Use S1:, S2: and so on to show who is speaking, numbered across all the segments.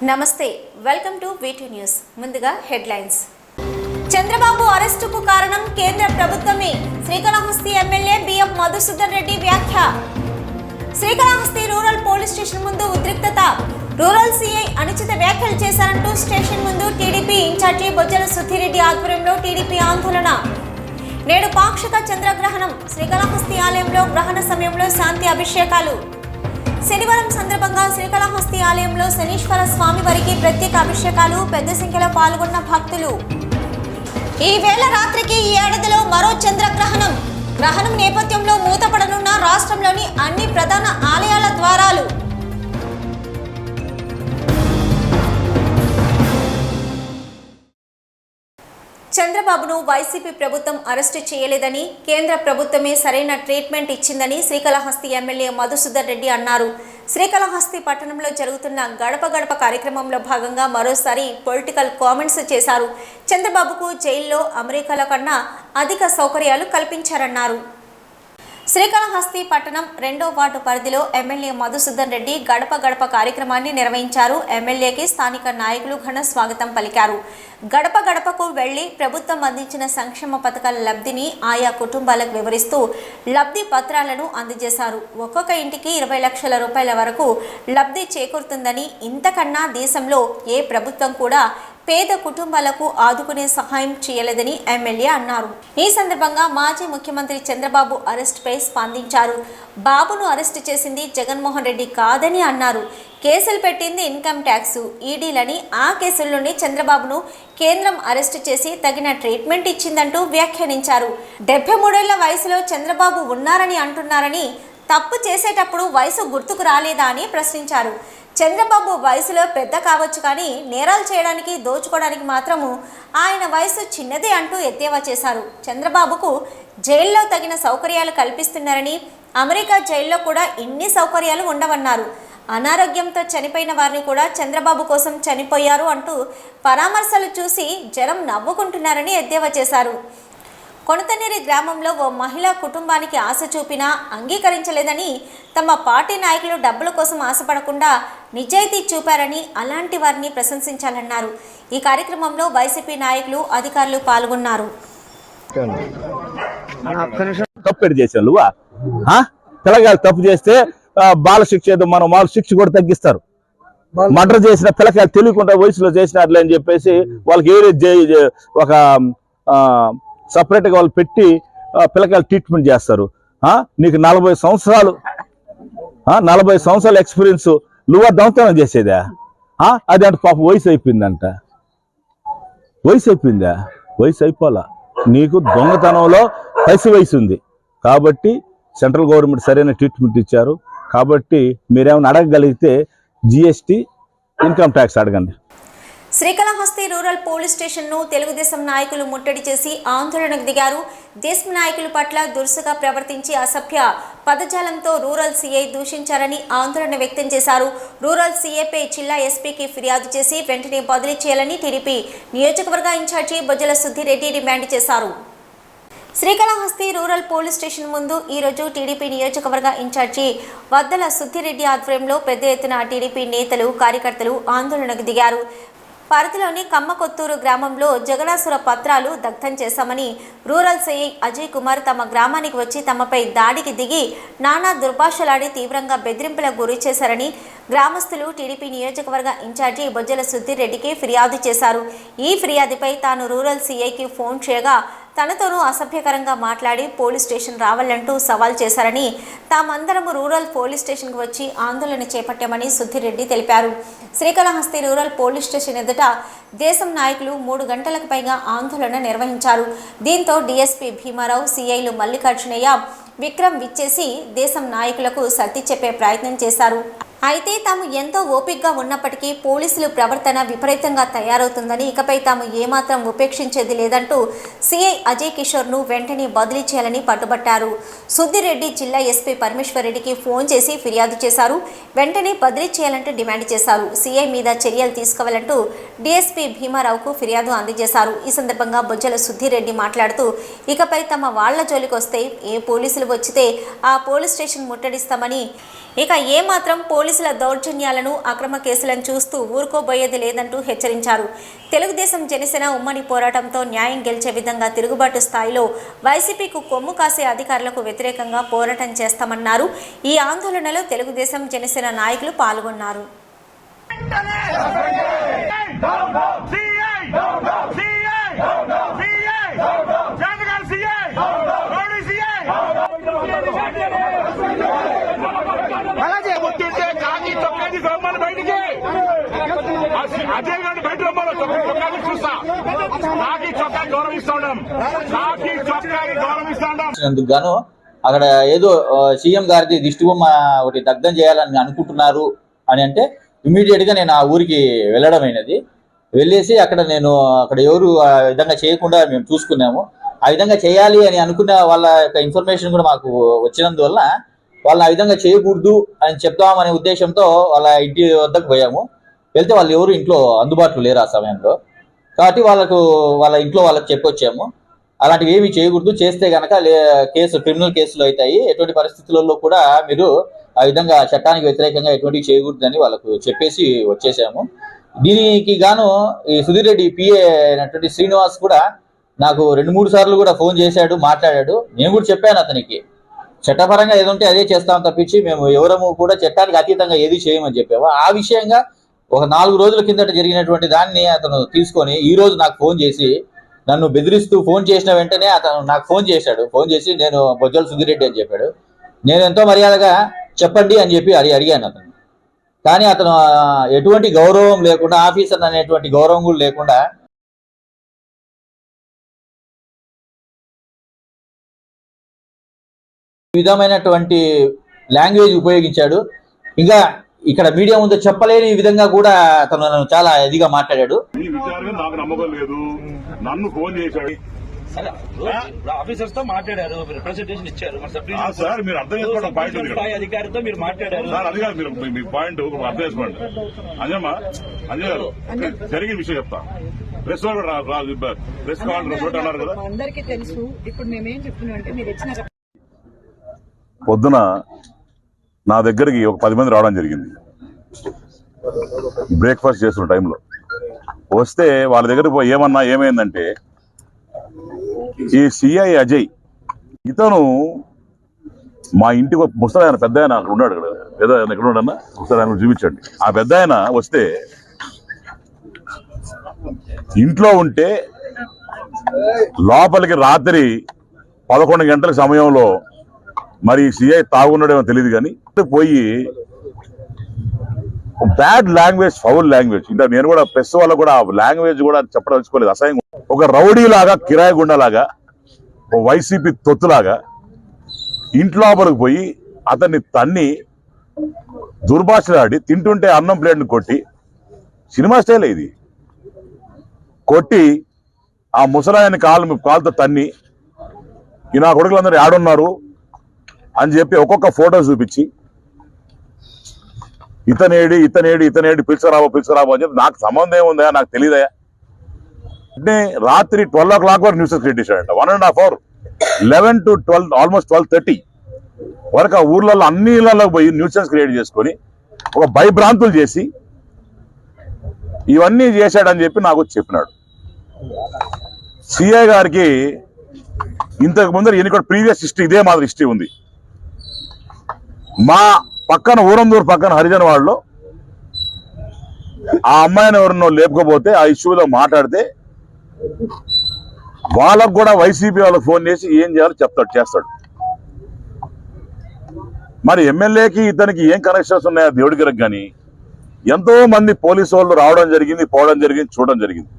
S1: నమస్తే welcome to వీటీ news ముందుగా headlines Chandrababu అరెస్టుకు కారణం కేంద్ర ప్రభుత్వమే శ్రీకాళహస్తి ఎమ్మెల్యే బిఎం మధుసూదన్ రెడ్డి వ్యాఖ్య శ్రీకాళహస్తి రూరల్ పోలీస్ స్టేషన్ ముందు ఉద్రిక్తత రూరల్ సిఐ అనుచిత వ్యాఖ్యలు చేశారంటూ స్టేషన్ ముందు టీడీపీ ఇన్ఛార్జి బొజ్జల సుధిరెడ్డి ఆధ్వర్యంలో టీడీపీ ఆందోళన నేడు పాక్షిక చంద్రగ్రహణం శ్రీకాళహస్తి ఆలయంలో గ్రహణ సమయంలో శాంతి అభిషేకాలు శనివారం సందర్భంగా శ్రీకాళహస్తి ఆలయంలో శనీశ్వర స్వామి వారికి ప్రత్యేక అభిషేకాలు పెద్ద సంఖ్యలో పాల్గొన్న భక్తులు ఈ వేళ రాత్రికి ఈ ఏడాదిలో మరో చంద్రగ్రహణం గ్రహణం నేపథ్యంలో మూతపడనున్న రాష్ట్రంలోని అన్ని ప్రధాన ఆలయాల ద్వారాలు చంద్రబాబును వైసీపీ ప్రభుత్వం అరెస్టు చేయలేదని కేంద్ర ప్రభుత్వమే సరైన ట్రీట్మెంట్ ఇచ్చిందని శ్రీకాళహస్తి ఎమ్మెల్యే మధుసూదన్ రెడ్డి అన్నారు. శ్రీకాళహస్తి పట్టణంలో జరుగుతున్న గడప గడప కార్యక్రమంలో భాగంగా మరోసారి పొలిటికల్ కామెంట్స్ చేశారు. చంద్రబాబుకు జైల్లో అమెరికాల కన్నా అధిక సౌకర్యాలు కల్పించారన్నారు. శ్రీకాళహస్తి పట్టణం 2వ వార్డు పరిధిలో ఎమ్మెల్యే మధుసూదన్ రెడ్డి గడప గడప కార్యక్రమాన్ని నిర్వహించారు. ఎమ్మెల్యేకి స్థానిక నాయకులు ఘన స్వాగతం పలికారు. గడప గడపకు వెళ్లి ప్రభుత్వం అందించిన సంక్షేమ పథకాల లబ్ధిని ఆయా కుటుంబాలకు వివరిస్తూ లబ్ధి పత్రాలను అందజేశారు. ఒక్కొక్క ఇంటికి 20 లక్షల రూపాయల వరకు లబ్ధి చేకూరుతుందని, ఇంతకన్నా దేశంలో ఏ ప్రభుత్వం కూడా పేద కుటుంబాలకు ఆదుకునే సహాయం చేయలేదని ఎమ్మెల్యే అన్నారు. ఈ సందర్భంగా మాజీ ముఖ్యమంత్రి చంద్రబాబు అరెస్టుపై స్పందించారు. బాబును అరెస్టు చేసింది జగన్మోహన్ రెడ్డి కాదని అన్నారు. కేసులు పెట్టింది ఇన్కమ్ ట్యాక్స్, ఈడీలని. ఆ కేసుల్లోనే చంద్రబాబును కేంద్రం అరెస్టు చేసి తగిన ట్రీట్మెంట్ ఇచ్చిందంటూ వ్యాఖ్యానించారు. 73 ఏళ్ల వయసులో చంద్రబాబు ఉన్నారని అంటున్నారని, తప్పు చేసేటప్పుడు వయసు గుర్తుకు రాలేదా అని ప్రశ్నించారు. చంద్రబాబు వయసులో పెద్ద కావచ్చు కానీ నేరాలు చేయడానికి, దోచుకోవడానికి మాత్రము ఆయన వయసు చిన్నదే అంటూ ఎద్దేవా చేశారు. చంద్రబాబుకు జైల్లో తగిన సౌకర్యాలు కల్పిస్తున్నారని, అమెరికా జైల్లో కూడా ఇన్ని సౌకర్యాలు ఉండవన్నారు. అనారోగ్యంతో చనిపోయిన వారిని కూడా చంద్రబాబు కోసం చనిపోయారు అంటూ పరామర్శలు చూసి జనం నవ్వుకుంటున్నారని ఎద్దేవా చేశారు. కొనతనేరి గ్రామంలో ఓ మహిళా కుటుంబానికి ఆశ చూపినా అంగీకరించలేదని, తమ పార్టీ నాయకులు డబ్బుల కోసం ఆశపడకుండా నిజాయితీ చూపారని, అలాంటి వారిని ప్రశంసించాలన్నారు. ఈ కార్యక్రమంలో వైసీపీ నాయకులు, అధికారులు పాల్గొన్నారు.
S2: తప్పు చేస్తే బాల శిక్ష మనం వాళ్ళ శిక్ష కూడా తగ్గిస్తారు. మర్డర్ చేసిన పిల్లకాయలు తెలియకుండా వయసులో చేసినట్లే అని చెప్పేసి వాళ్ళకి ఏదో ఒక సపరేట్ గా వాళ్ళు పెట్టి పిల్లకాయలు ట్రీట్మెంట్ చేస్తారు. నీకు 40 సంవత్సరాల ఎక్స్పీరియన్స్, నువ్వు దొంగతనం చేసేదా? అది అంటే పాప వయసు అయిపోయిందంట. వయసు అయిపోయిందా? వయసు అయిపోలా. నీకు దొంగతనంలో పసి వయసు ఉంది కాబట్టి సెంట్రల్ గవర్నమెంట్ సరైన ట్రీట్మెంట్ ఇచ్చారు. కాబట్టి మీరేమైనా అడగగలిగితే జిఎస్టీ, ఇన్కమ్ ట్యాక్స్ అడగండి.
S1: శ్రీకాళహస్తి రూరల్ పోలీస్ స్టేషన్ను తెలుగుదేశం నాయకులు ముట్టడి చేసి ఆందోళనకు దిగారు. దేశం నాయకుల పట్ల దురుసుగా ప్రవర్తించి అసభ్య పదజాలంతో రూరల్ సీఐ దూషించారని ఆందోళన వ్యక్తం చేశారు. రూరల్ సీఐపై జిల్లా ఎస్పీకి ఫిర్యాదు చేసి వెంటనే బదిలీ చేయాలని టీడీపీ నియోజకవర్గ ఇన్ఛార్జి బొజ్జల సుధిరెడ్డి డిమాండ్ చేశారు. శ్రీకాళహస్తి రూరల్ పోలీస్ స్టేషన్ ముందు ఈరోజు టీడీపీ నియోజకవర్గ ఇన్ఛార్జి వద్దల సుధిరెడ్డి ఆధ్వర్యంలో పెద్ద ఎత్తున టీడీపీ నేతలు, కార్యకర్తలు ఆందోళనకు దిగారు. పరిధిలోని కమ్మకొత్తూరు గ్రామంలో జగనాసుర పత్రాలు దగ్ధం చేశామని, రూరల్ సిఐ అజయ్ కుమార్ తమ గ్రామానికి వచ్చి తమపై దాడికి దిగి నానా దుర్భాషలాడి తీవ్రంగా బెదిరింపులకు గురి చేశారని గ్రామస్తులు టీడీపీ నియోజకవర్గ ఇన్ఛార్జి బొజ్జల సుధిరెడ్డికి ఫిర్యాదు చేశారు. ఈ ఫిర్యాదుపై తాను రూరల్ సిఐకి ఫోన్ చేయగా తనతోనూ అసభ్యకరంగా మాట్లాడి పోలీస్ స్టేషన్ రావాలంటూ సవాల్ చేశారని, తామందరము రూరల్ పోలీస్ స్టేషన్కు వచ్చి ఆందోళన చేపట్టామని సుధిరెడ్డి తెలిపారు. శ్రీకాళహస్తి రూరల్ పోలీస్ స్టేషన్ ఎదుట దేశం నాయకులు 3 గంటలకు పైగా ఆందోళన నిర్వహించారు. దీంతో డీఎస్పీ భీమారావు, సిఐలు మల్లికార్జునయ్య, విక్రమ్ విచ్చేసి దేశం నాయకులకు సర్ది చెప్పే ప్రయత్నం చేశారు. అయితే తాము ఎంతో ఓపికగా ఉన్నప్పటికీ పోలీసులు ప్రవర్తన విపరీతంగా తయారవుతుందని, ఇకపై తాము ఏమాత్రం ఉపేక్షించేది లేదంటూ సిఐ అజయ్ కిషోర్ను వెంటనే బదిలీ చేయాలని పట్టుబట్టారు. సుధిరెడ్డి జిల్లా ఎస్పీ పరమేశ్వర్ రెడ్డికి ఫోన్ చేసి ఫిర్యాదు చేశారు. వెంటనే బదిలీ చేయాలంటూ డిమాండ్ చేశారు. సిఐ మీద చర్యలు తీసుకోవాలంటూ డీఎస్పీ భీమారావుకు ఫిర్యాదు అందజేశారు. ఈ సందర్భంగా బొజ్జల సుధిరెడ్డి మాట్లాడుతూ, ఇకపై తమ వాళ్ల జోలికి వస్తే ఏ పోలీసులు వచ్చితే ఆ పోలీస్ స్టేషన్ ముట్టడిస్తామని, ఇక ఏమాత్రం పోలీసుల దౌర్జన్యాలను అక్రమ కేసులను చూస్తూ ఊరుకోబోయేది లేదంటూ హెచ్చరించారు. తెలుగుదేశం జనసేన ఉమ్మడి పోరాటంతో న్యాయం గెలిచే విధంగా తిరుగుబాటు స్థాయిలో వైసీపీకు కొమ్ము కాసే అధికారులకు వ్యతిరేకంగా పోరాటం చేస్తామన్నారు. ఈ ఆందోళనలో తెలుగుదేశం జనసేన నాయకులు పాల్గొన్నారు.
S3: అజయ్ గారిని బయట రమ్మని చొక్కాకి చూస్తా నాకి చొక్కాకి గౌరవిస్తాండం
S4: గాను అక్కడ ఏదో సీఎం గారిది దిష్టి బొమ్మ ఒకటి దగ్ధం చేయాలని అనుకుంటున్నారు అని అంటే ఇమ్మీడియట్ గా నేను ఆ ఊరికి వెళ్ళడమైనది. వెళ్ళేసి అక్కడ ఎవరు ఆ విధంగా చేయకుండా మేము చూసుకున్నాము. ఆ విధంగా చేయాలి అని అనుకున్న వాళ్ళ యొక్క ఇన్ఫర్మేషన్ కూడా మాకు వచ్చినందువల్ల వాళ్ళు ఆ విధంగా చేయకూడదు అని చెప్తామనే ఉద్దేశంతో వాళ్ళ ఇంటి వద్దకు పోయాము. వెళ్తే వాళ్ళు ఎవరు ఇంట్లో అందుబాటులో లేరు ఆ సమయంలో. కాబట్టి వాళ్ళ ఇంట్లో వాళ్ళకి చెప్పొచ్చాము, అలాంటివి ఏమి చేయకూడదు, చేస్తే కనుక క్రిమినల్ కేసులు అవుతాయి, ఎటువంటి పరిస్థితులలో కూడా మీరు ఆ విధంగా చట్టానికి వ్యతిరేకంగా ఎటువంటివి చేయకూడదని వాళ్ళకు చెప్పేసి వచ్చేసాము. దీనికి గాను ఈ సుధీర్ రెడ్డి పిఏ అయినటువంటి శ్రీనివాస్ కూడా నాకు 2-3 సార్లు కూడా ఫోన్ చేశాడు, మాట్లాడాడు. నేను కూడా చెప్పాను అతనికి చట్టపరంగా ఏదంటే అదే చేస్తాం తప్పించి మేము ఎవరము కూడా చట్టానికి అతీతంగా ఏది చేయమని చెప్పాము. ఆ విషయంగా ఒక 4 రోజుల కిందట జరిగినటువంటి దాన్ని అతను తీసుకొని ఈ రోజు నాకు ఫోన్ చేసి నన్ను బెదిరిస్తూ ఫోన్ చేసిన వెంటనే అతను నాకు ఫోన్ చేశాడు. ఫోన్ చేసి నేను బొజ్జల సుధీర్ రెడ్డి అని చెప్పాడు. నేను ఎంతో మర్యాదగా చెప్పండి అని చెప్పి అడిగాను అతను. కానీ అతను ఎటువంటి గౌరవం లేకుండా, ఆఫీసర్ అనేటువంటి గౌరవం కూడా లేకుండా ఈ విధమైనటువంటి లాంగ్వేజ్ ఉపయోగించాడు. ఇంకా ఇక్కడ మీడియా ముందు చెప్పలేని విధంగా కూడా అతను చాలా ఇదిగా మాట్లాడాడు.
S3: నాకు నమ్మకం లేదు, నన్ను ఫోన్ చేశాడు.
S5: ఆఫీసర్స్ తో మాట్లాడారు, రిప్రజెంటేషన్ ఇచ్చారు.
S3: సార్ మీరు అర్థం చేసుకోవడం పాయింట్ ఉంది కదా,
S5: అధికారితో మీరు మాట్లాడారు
S3: సార్. అది కాదు, మీరు మీ పాయింట్ అర్థం చేసుకోండి. అంజమ్మా, అంజయ్ గారు జరిగిన విషయం చెప్తా. ప్రెస్ కాల్ అన్నారు కదా,
S6: అందరికీ తెలుసు. ఇప్పుడు మేమేం చెప్తున్నాం అంటే మీరు ఇచ్చిన
S3: పొద్దున నా దగ్గరికి ఒక 10 మంది రావడం జరిగింది. బ్రేక్ఫాస్ట్ చేస్తున్న టైంలో వస్తే వాళ్ళ దగ్గరికి పోయి ఏమైందంటే ఈ సిఐ అజయ్ ఇతను మా ఇంటికి ముసలాయన పెద్ద ఆయన అక్కడ ఉన్నాడు, పెద్ద ఆయన ఎక్కడ ఉన్నాడన్నా ముసలాయన చూపించండి. ఆ పెద్ద ఆయన వస్తే ఇంట్లో ఉంటే లోపలికి రాత్రి 11 గంటల సమయంలో మరి సిఐ తాగున్నాడేమో తెలియదు కానీ పోయి బ్యాడ్ లాంగ్వేజ్, ఫౌల్ లాంగ్వేజ్, ఇంకా నేను కూడా ప్రెస్ వాళ్ళకు కూడా లాంగ్వేజ్ కూడా చెప్పదలుచుకోలేదు. అసహ్యం. ఒక రౌడీ లాగా, కిరాయి గుండలాగా, ఒక వైసీపీ తొత్తులాగా ఇంట్లోపలికి పోయి అతన్ని తన్ని దుర్భాషలాడి తింటుంటే అన్నం ప్లేట్ని కొట్టి, సినిమా స్టైల్ ఇది, కొట్టి ఆ ముసలాయని కాలుతో తన్ని ఈ నా కొడుకులందరూ ఆడున్నారు అని చెప్పి ఒక్కొక్క ఫోటో చూపించి ఇతనేడి పిలిచరాబో అని చెప్పి నాకు సంబంధం ఏముందా, నాకు తెలియదా అంటే రాత్రి 12 o'clock వరకు న్యూసెస్ క్రియేట్ చేశాడంట. 1.5 hours 11 to 12 ఆల్మోస్ట్ 12:30 వరకు ఆ ఊర్లలో అన్ని ఇళ్లలో పోయి న్యూసెన్స్ క్రియేట్ చేసుకొని ఒక భయభ్రాంతులు చేసి ఇవన్నీ చేశాడని చెప్పి నాకు చెప్పినాడు. సిఐ గారికి ఇంతకు ముందర ఈయన కూడా ప్రీవియస్ హిస్టరీ ఇదే మాదిరి హిస్టరీ ఉంది. మా పక్కన ఊరందూరు పక్కన హరిజన్ వాళ్ళలో ఆ అమ్మాయిని ఎవరినో లేపుకపోతే ఆ ఇష్యూలో మాట్లాడితే వాళ్ళకు కూడా వైసీపీ వాళ్ళకి ఫోన్ చేసి ఏం చేయాలో చేస్తాడు. మరి ఎమ్మెల్యేకి ఇతనికి ఏం కనెక్షన్స్ ఉన్నాయో దేవుడికి కానీ ఎంతో మంది పోలీసు వాళ్ళు రావడం జరిగింది, పోవడం జరిగింది, చూడడం జరిగింది.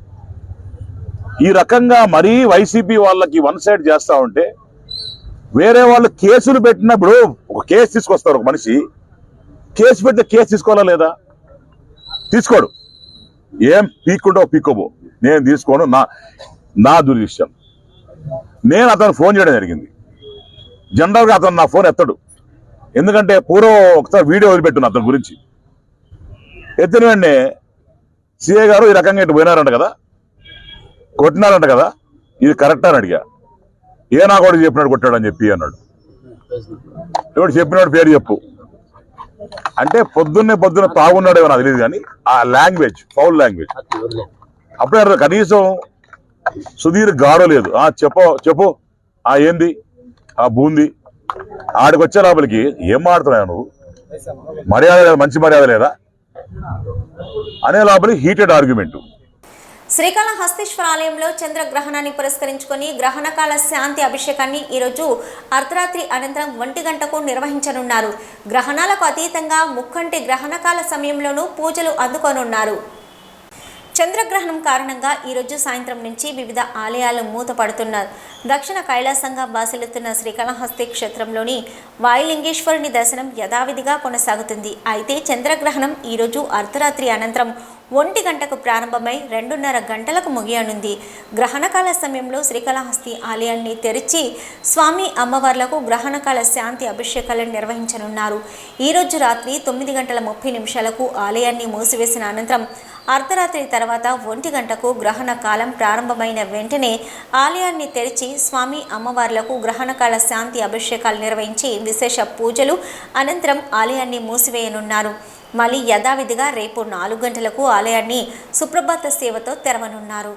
S3: ఈ రకంగా మరీ వైసీపీ వాళ్ళకి వన్ సైడ్ చేస్తా ఉంటే వేరే వాళ్ళు కేసులు పెట్టినప్పుడు ఒక కేసు తీసుకొస్తారు. ఒక మనిషి కేసు పెడితే కేసు తీసుకోవాలా లేదా? తీసుకోడు. ఏం పీక్కోబో, నేను తీసుకోను, నా దుర్విషయం. నేను అతను ఫోన్ చేయడం జరిగింది. జనరల్గా అతను నా ఫోన్ ఎత్తడు, ఎందుకంటే పూర్వం ఒకసారి వీడియో వదిలిపెట్టున్నా అతని గురించి. ఎత్తిన వెంటనే సిఐ గారు ఈ రకంగా ఇటు పోయినారంట కదా, కొట్టినారంట కదా, ఇది కరెక్ట్ అని అడిగా. ఏ నా కూడా చెప్పినాడు కొట్టాడు అని చెప్పి అన్నాడు. ఎవడు చెప్పినాడు పేరు చెప్పు. అంటే పొద్దున్న తాగున్నాడేమో నాకు తెలియదు, కానీ ఆ లాంగ్వేజ్ ఫౌల్ లాంగ్వేజ్ అప్పుడే అర్థం. కనీసం సుధీర్ గాడో లేదు. చెప్పు ఏంది ఆ బూంది ఆడికి వచ్చే లోపలికి ఏం మాడుతున్నావు నువ్వు, మర్యాద లేదా, మంచి మర్యాద లేదా అనే లోపలికి హీటెడ్ ఆర్గ్యుమెంట్.
S1: శ్రీకాళహస్తీశ్వర ఆలయంలో చంద్రగ్రహణాన్ని పురస్కరించుకొని గ్రహణకాల శాంతి అభిషేకాన్ని ఈరోజు అర్ధరాత్రి అనంతరం 1 గంటకు నిర్వహించనున్నారు. గ్రహణాలకు అతీతంగా ముక్కంటి గ్రహణకాల సమయంలోనూ పూజలు అందుకోనున్నారు. చంద్రగ్రహణం కారణంగా ఈరోజు సాయంత్రం నుంచి వివిధ ఆలయాలు మూతపడుతున్నారు. దక్షిణ కైలాసంగా బాసిల్లుతున్న శ్రీకాళహస్తి క్షేత్రంలోని వాయులింగేశ్వరుని దర్శనం యథావిధిగా కొనసాగుతుంది. అయితే చంద్రగ్రహణం ఈరోజు అర్ధరాత్రి అనంతరం 1 గంటకు ప్రారంభమై 2:30 గంటలకు ముగియనుంది. గ్రహణకాల సమయంలో శ్రీకాళహస్తి ఆలయాన్ని తెరిచి స్వామి అమ్మవార్లకు గ్రహణకాల శాంతి అభిషేకాలను నిర్వహించనున్నారు. ఈరోజు రాత్రి 9:30 ఆలయాన్ని మూసివేసిన అనంతరం అర్ధరాత్రి తర్వాత 1 గంటకు గ్రహణ కాలం ప్రారంభమైన వెంటనే ఆలయాన్ని తెరిచి స్వామి అమ్మవార్లకు గ్రహణకాల శాంతి అభిషేకాలు నిర్వహించి విశేష పూజలు అనంతరం ఆలయాన్ని మూసివేయనున్నారు. మళ్ళీ యథావిధిగా రేపు 4 గంటలకు ఆలయాన్ని సుప్రభాత సేవతో తెరవనున్నారు.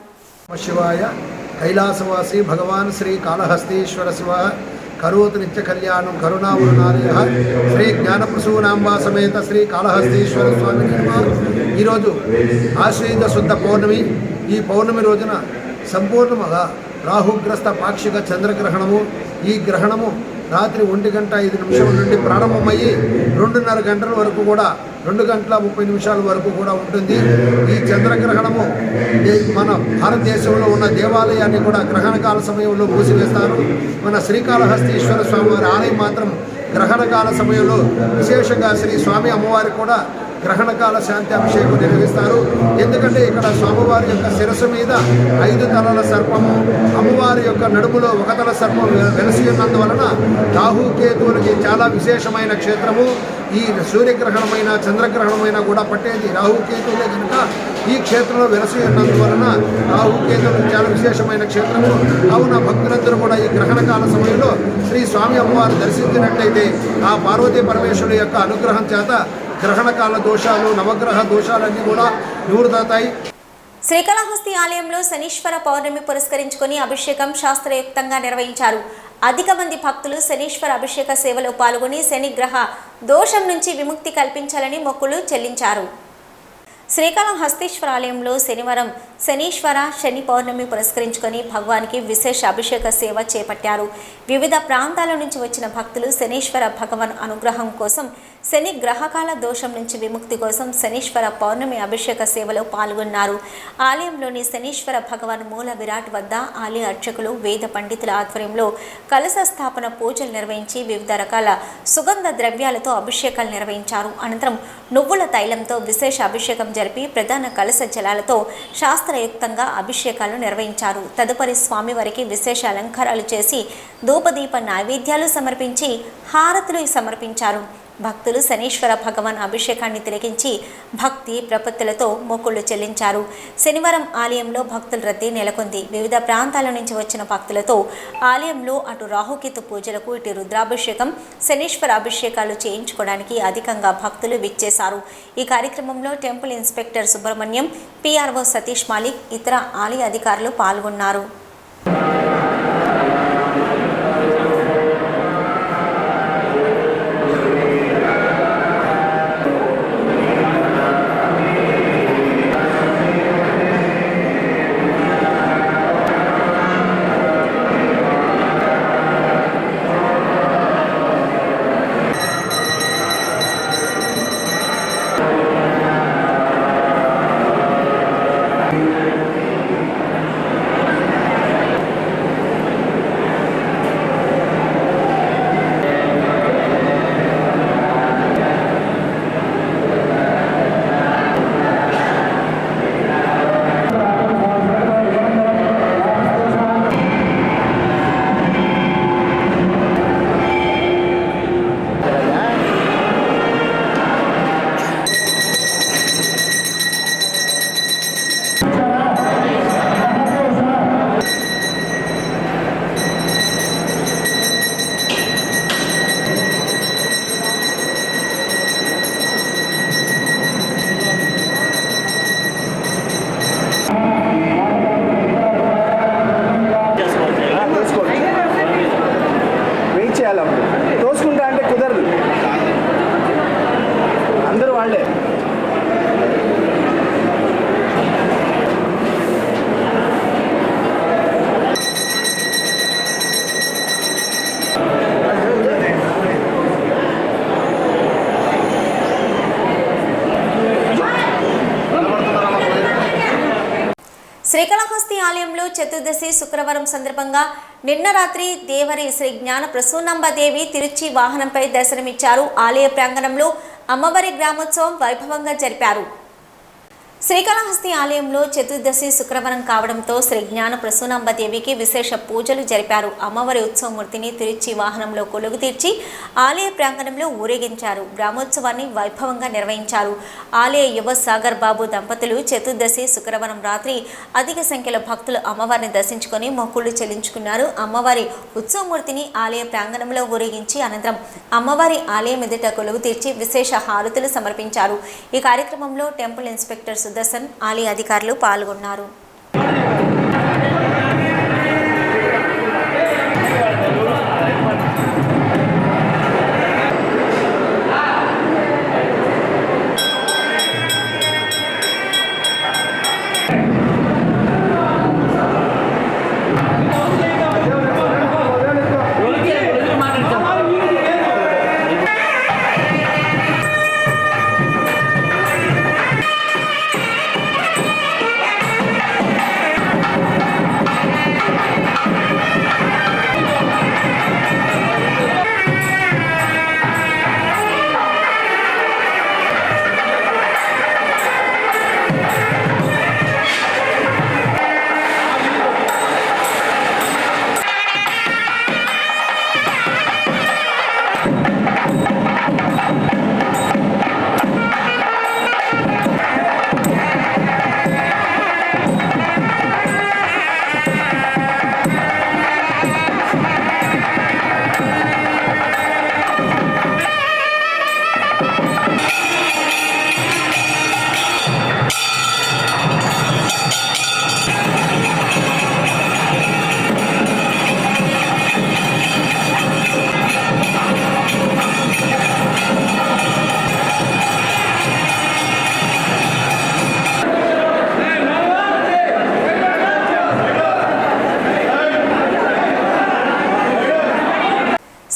S7: శివాయ కైలాసవాసి భగవాన్ శ్రీ కాళహస్తీశ్వర శివ కరోతు నిత్య కళ్యాణం కరుణావరుణాలయ శ్రీ జ్ఞానప్రసూనాంబా సమేత శ్రీ కాళహస్తీశ్వర స్వామి నిర్మాణం. ఈరోజు ఆశ్వయుజ శుద్ధ పౌర్ణమి. ఈ పౌర్ణమి రోజున సంపూర్ణముగా రాహుగ్రస్త పాక్షిక చంద్రగ్రహణము. ఈ గ్రహణము రాత్రి 1:05 నుండి ప్రారంభమయ్యి 2:30 గంటల వరకు కూడా 2:30 వరకు కూడా ఉంటుంది. ఈ చంద్రగ్రహణము మన భారతదేశంలో ఉన్న దేవాలయాన్ని కూడా గ్రహణకాల సమయంలో మూసివేస్తారు. మన శ్రీకాళహస్తీశ్వర స్వామివారి ఆలయం మాత్రం గ్రహణకాల సమయంలో విశేషంగా శ్రీ స్వామి అమ్మవారికి కూడా గ్రహణకాల శాంతి అభిషేకం నిర్వహిస్తారు. ఎందుకంటే ఇక్కడ స్వామివారి యొక్క శిరస్సు మీద 5 తలల సర్పము, అమ్మవారి యొక్క నడుములో 1 తల సర్పం వెలసి ఉన్నందువలన రాహుకేతువులకి చాలా విశేషమైన క్షేత్రము. ఈ సూర్యగ్రహణమైన చంద్రగ్రహణమైనా కూడా పట్టేది రాహుకేతువులే కనుక ఈ క్షేత్రంలో వెలసి ఉన్నందువలన రాహుకేతువులకు చాలా విశేషమైన క్షేత్రము. కావున భక్తులందరూ కూడా ఈ గ్రహణకాల సమయంలో శ్రీ స్వామి అమ్మవారు దర్శించినట్లయితే ఆ పార్వతీ పరమేశ్వరుల యొక్క అనుగ్రహం చేత గ్రహణకాల దోషాలు, నవగ్రహ దోషాలన్నీ కూడా నివృత్తవుతాయి.
S1: శ్రీకాళహస్తి ఆలయంలో శనీశ్వర పౌర్ణమి పురస్కరించుకొని అభిషేకం శాస్త్రయుక్తంగా నిర్వహించారు. అధిక మంది భక్తులు శనీశ్వర అభిషేక సేవలో పాల్గొని శనిగ్రహ దోషం నుంచి విముక్తి కల్పించాలని మొక్కులు చెల్లించారు. శ్రీకాళహస్తీశ్వర ఆలయంలో శనివారం శనీశ్వర శని పౌర్ణమి పురస్కరించుకొని భగవానికి విశేష అభిషేక సేవ చేపట్టారు. వివిధ ప్రాంతాల నుంచి వచ్చిన భక్తులు శనీశ్వర భగవాన్ అనుగ్రహం కోసం, శని గ్రహకాల దోషం నుంచి విముక్తి కోసం శనీశ్వర పౌర్ణమి అభిషేక సేవలో పాల్గొన్నారు. ఆలయంలోని శనీశ్వర భగవాన్ మూల విరాట్ వద్ద ఆలయ అర్చకులు, వేద పండితుల ఆధ్వర్యంలో కలశ స్థాపన పూజలు నిర్వహించి వివిధ రకాల సుగంధ ద్రవ్యాలతో అభిషేకాలు నిర్వహించారు. అనంతరం నువ్వుల తైలంతో విశేష అభిషేకం జరిపి ప్రధాన కలశ జలాలతో శాస్త్రయుక్తంగా అభిషేకాలు నిర్వహించారు. తదుపరి స్వామివారికి విశేష అలంకారాలు చేసి ధూపదీప నైవేద్యాలు సమర్పించి హారతులు సమర్పించారు. భక్తులు శనీశ్వర భగవాన్ అభిషేకాన్ని తిలకించి భక్తి ప్రపత్తులతో మొక్కులు చెల్లించారు. శనివారం ఆలయంలో భక్తుల రద్దీ నెలకొంది. వివిధ ప్రాంతాల నుంచి వచ్చిన భక్తులతో ఆలయంలో అటు రాహుకేతు పూజలకు, ఇటు రుద్రాభిషేకం, శనీశ్వర అభిషేకాలు చేయించుకోవడానికి అధికంగా భక్తులు విచ్చేశారు. ఈ కార్యక్రమంలో temple inspector Subrahmanyam, PRO Satish Malik, ఇతర ఆలయ అధికారులు పాల్గొన్నారు. శ్రీకాళహస్తి ఆలయంలో చతుర్దశి శుక్రవారం సందర్భంగా నిన్న రాత్రి దేవరి శ్రీ జ్ఞాన ప్రసూనాంబదేవి తిరుచి వాహనంపై దర్శనమిచ్చారు. ఆలయ ప్రాంగణంలో అమ్మవారి గ్రామోత్సవం వైభవంగా జరిపారు. శ్రీకాళహస్తి ఆలయంలో చతుర్దశి శుక్రవారం కావడంతో శ్రీ జ్ఞాన ప్రసూనాంబదేవికి విశేష పూజలు జరిపారు. అమ్మవారి ఉత్సవమూర్తిని తిరుచి వాహనంలో కొలువు తీర్చి ఆలయ ప్రాంగణంలో ఊరేగించారు. గ్రామోత్సవాన్ని వైభవంగా నిర్వహించారు. ఆలయ యువ సాగర్ బాబు దంపతులు చతుర్దశి శుక్రవారం రాత్రి అధిక సంఖ్యలో భక్తులు అమ్మవారిని దర్శించుకొని మొక్కులు చెల్లించుకున్నారు. అమ్మవారి ఉత్సవమూర్తిని ఆలయ ప్రాంగణంలో ఊరేగించి అనంతరం అమ్మవారి ఆలయం ఎదుట కొలువు తీర్చి విశేష హారతులు సమర్పించారు. ఈ కార్యక్రమంలో టెంపుల్ ఇన్స్పెక్టర్ సుదర్శన్, ఆలయ అధికారులు పాల్గొన్నారు.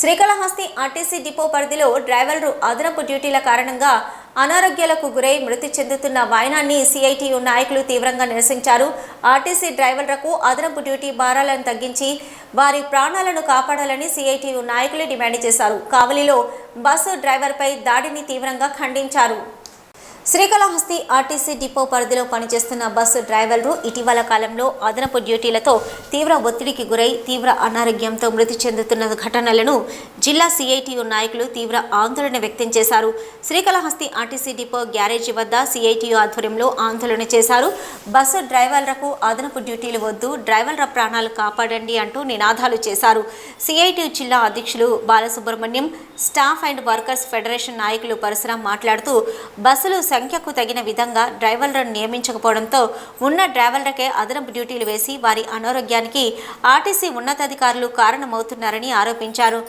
S1: శ్రీకాళహస్తి ఆర్టీసీ డిపో పరిధిలో డ్రైవర్లు అదనపు డ్యూటీల కారణంగా అనారోగ్యాలకు గురై మృతి చెందుతున్న వాయనాన్ని సిఐటియు నాయకులు తీవ్రంగా నిరసించారు. ఆర్టీసీ డ్రైవర్లకు అదనపు డ్యూటీ భారాలను తగ్గించి వారి ప్రాణాలను కాపాడాలని సిఐటియు నాయకులు డిమాండ్ చేశారు. కావలిలో బస్సు డ్రైవర్పై దాడిని తీవ్రంగా ఖండించారు. శ్రీకాళహస్తి ఆర్టీసీ డిపో పరిధిలో పనిచేస్తున్న బస్సు డ్రైవర్లు ఇటీవల కాలంలో అదనపు డ్యూటీలతో తీవ్ర ఒత్తిడికి గురై తీవ్ర అనారోగ్యంతో మృతి చెందుతున్న ఘటనలను జిల్లా సిఐటియు నాయకులు తీవ్ర ఆందోళన వ్యక్తం చేశారు. శ్రీకాళహస్తి ఆర్టీసీ డిపో గ్యారేజీ వద్ద సిఐటియు ఆధ్వర్యంలో ఆందోళన చేశారు. బస్సు డ్రైవర్లకు అదనపు డ్యూటీలు వద్దు, డ్రైవర్ల ప్రాణాలు కాపాడండి అంటూ నినాదాలు చేశారు. సిఐటియు జిల్లా అధ్యక్షులు Balasubrahmanyam, staff and workers federation నాయకులు పరశురాం మాట్లాడుతూ బస్సులు సంఖ్యకు తగిన విధంగా డ్రైవర్లను నియమించకపోవడంతో ఉన్న డ్రైవర్లకే అదనపు డ్యూటీలు వేసి వారి అనారోగ్యానికి ఆర్టీసీ ఉన్నతాధికారులు కారణమవుతున్నారని ఆరోపించారు.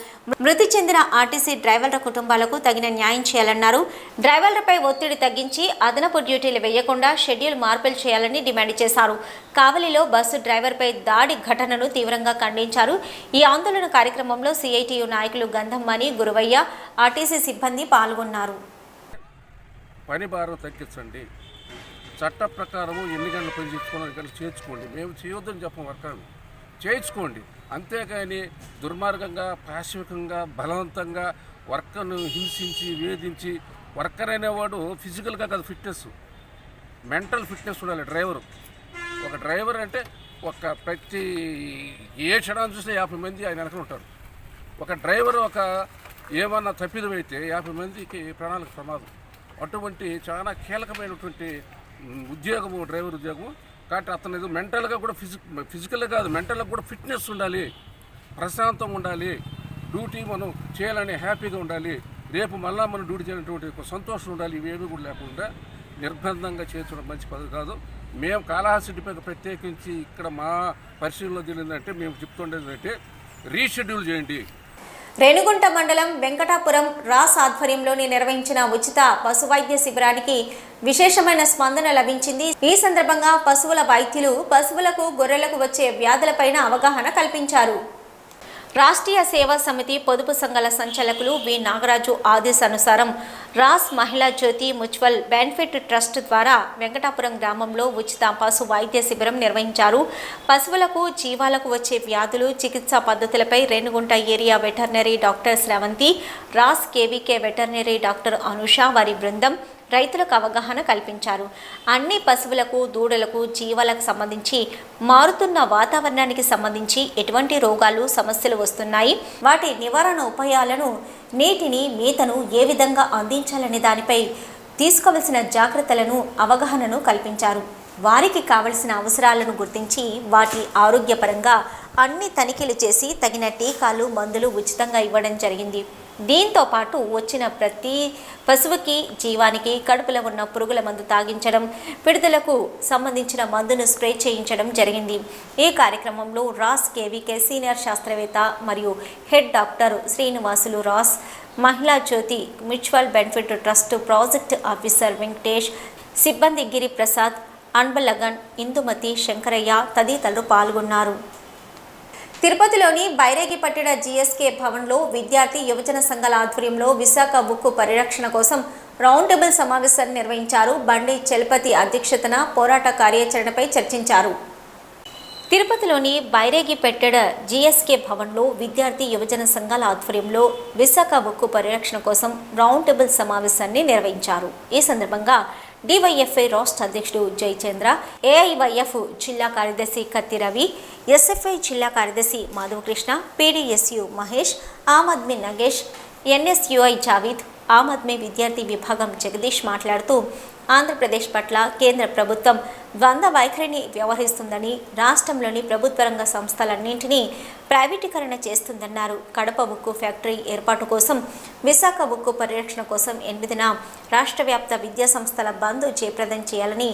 S1: మృతి చెందిన ఆర్టీసీ డ్రైవర్ల కుటుంబాలకు తగిన న్యాయం చేయాలన్నారు. డ్రైవర్లపై ఒత్తిడి తగ్గించి అదనపు డ్యూటీలు వేయకుండా షెడ్యూల్ మార్పులు చేయాలని డిమాండ్ చేశారు. కావలిలో బస్సు డ్రైవర్పై దాడి ఘటనను తీవ్రంగా ఖండించారు. ఈ ఆందోళన కార్యక్రమంలో సిఐటియు నాయకులు గంధమ్మని, గురువయ్య, ఆర్టీసీ సిబ్బంది పాల్గొన్నారు.
S8: పని భారం తగ్గించండి, చట్ట ప్రకారము ఎన్ని గంటలు పని చేసుకోవాలి గంటలు చేర్చుకోండి. మేము చేయొద్దని చెప్పం, వర్కర్ని చేయించుకోండి. అంతేకాని దుర్మార్గంగా, పాశవికంగా, బలవంతంగా వర్కర్ను హింసించి వేధించి, వర్కర్ అనేవాడు ఫిజికల్గా కాదు, ఫిట్నెస్, మెంటల్ ఫిట్నెస్ ఉండాలి డ్రైవరు. ఒక డ్రైవర్ అంటే ప్రతి ఏ క్షణాన్ని చూసినా 50 మంది ఆయన వెనక ఉంటారు. ఒక డ్రైవర్ ఏమన్నా తప్పిదమైతే 50 మందికి ప్రాణాలకు ప్రమాదం. అటువంటి చాలా కీలకమైనటువంటి ఉద్యోగము డ్రైవర్ ఉద్యోగము. కాబట్టి అతను ఏదో మెంటల్గా కూడా ఫిజికల్గా కాదు, మెంటల్గా కూడా ఫిట్నెస్ ఉండాలి, ప్రశాంతంగా ఉండాలి, డ్యూటీ మనం చేయాలని హ్యాపీగా ఉండాలి, రేపు మళ్ళీ మనం డ్యూటీ చేయాలనేటువంటి సంతోషం ఉండాలి. ఇవేమీ కూడా లేకుండా నిర్బంధంగా చేర్చడం మంచి పద్ధతి కాదు. మేము కాళహస్తి డిపో ప్రత్యేకించి ఇక్కడ మా పరిశీలనలో తెలియదంటే మేము చెప్తుండేదంటే రీషెడ్యూల్ చేయండి.
S1: రేణుగుంట మండలం వెంకటాపురం రాస్ ఆధ్వర్యంలోని నిర్వహించిన ఉచిత పశు వైద్య శిబిరానికి విశేషమైన స్పందన లభించింది. ఈ సందర్భంగా పశువుల వైద్యులు పశువులకు, గొర్రెలకు వచ్చే వ్యాధులపైన అవగాహన కల్పించారు. రాష్ట్రీయ సేవా సమితి పొదుపు సంఘాల సంచాలకులు వి నాగరాజు ఆదేశానుసారం Ross Mahila Jyothi mutual benefit trust ద్వారా వెంకటాపురం గ్రామంలో ఉచిత పశు వైద్య శిబిరం నిర్వహించారు. పశువులకు జీవాలకు వచ్చే వ్యాధులు, చికిత్సా పద్ధతులపై Renigunta area veterinary doctor Sravanthi, RASS KVK veterinary doctor Anusha వారి బృందం రైతులకు అవగాహన కల్పించారు. అన్ని పశువులకు, దూడలకు, జీవాలకు సంబంధించి మారుతున్న వాతావరణానికి సంబంధించి ఎటువంటి రోగాలు, సమస్యలు వస్తున్నాయి, వాటి నివారణ ఉపాయాలను, నీటిని, మేతను ఏ విధంగా అందించాలనే దానిపై తీసుకోవలసిన జాగ్రత్తలను, అవగాహనను కల్పించారు. వారికి కావలసిన అవసరాలను గుర్తించి వాటి ఆరోగ్యపరంగా అన్ని తనిఖీలు చేసి తగిన టీకాలు, మందులు ఉచితంగా ఇవ్వడం జరిగింది. దీంతో పాటు వచ్చిన ప్రతి పశువుకి, జీవానికి కడుపులో ఉన్న పురుగుల మందు తాగించడం, పిడుదలకు సంబంధించిన మందును స్ప్రే చేయించడం జరిగింది. ఈ కార్యక్రమంలో రాస్ కేవీకే సీనియర్ శాస్త్రవేత్త మరియు head doctor Srinivasulu, RASS Mahila Jyothi mutual benefit trust project officer Venkatesh, సిబ్బంది గిరి ప్రసాద్, అన్బలగన్, ఇందుమతి, శంకరయ్య తదితరులు పాల్గొన్నారు. తిరుపతిలోని బైరాగిపట్టిన జీఎస్కే భవన్లో విద్యార్థి యువజన సంఘాల ఆధ్వర్యంలో విశాఖ ఉక్కు పరిరక్షణ కోసం రౌండ్ టేబుల్ సమావేశాన్ని నిర్వహించారు. బండి చలపతి అధ్యక్షతన పోరాట కార్యాచరణపై చర్చించారు. తిరుపతిలోని బైరాగిపట్టిన జీఎస్కే భవన్లో విద్యార్థి యువజన సంఘాల ఆధ్వర్యంలో విశాఖ ఉక్కు పరిరక్షణ కోసం రౌండ్ టేబుల్ సమావేశాన్ని నిర్వహించారు. ఈ సందర్భంగా డివైఎఫ్ఐ రాష్ట్ర అధ్యక్షుడు జయచంద్ర, ఏఐవైఎఫ్ జిల్లా కార్యదర్శి కత్తి రవి, ఎస్ఎఫ్ఐ జిల్లా కార్యదర్శి మాధవకృష్ణ, పీడీఎస్యు మహేష్, ఆమ్ ఆద్మీ నగేష్, ఎన్ఎస్యుఐ జావీద్, ఆమ్ ఆద్మీ విద్యార్థి విభాగం జగదీష్ మాట్లాడుతూ ఆంధ్రప్రదేశ్ పట్ల కేంద్ర ప్రభుత్వం ద్వంద్వ వైఖరిని వ్యవహరిస్తుందని, రాష్ట్రంలోని ప్రభుత్వ రంగ సంస్థలన్నింటినీ ప్రైవేటీకరణ చేస్తుందన్నారు. కడప ఉక్కు ఫ్యాక్టరీ ఏర్పాటు కోసం, విశాఖ ఉక్కు పరిరక్షణ కోసం 8న రాష్ట్ర వ్యాప్త విద్యా సంస్థల బంద్ జయప్రదం చేయాలని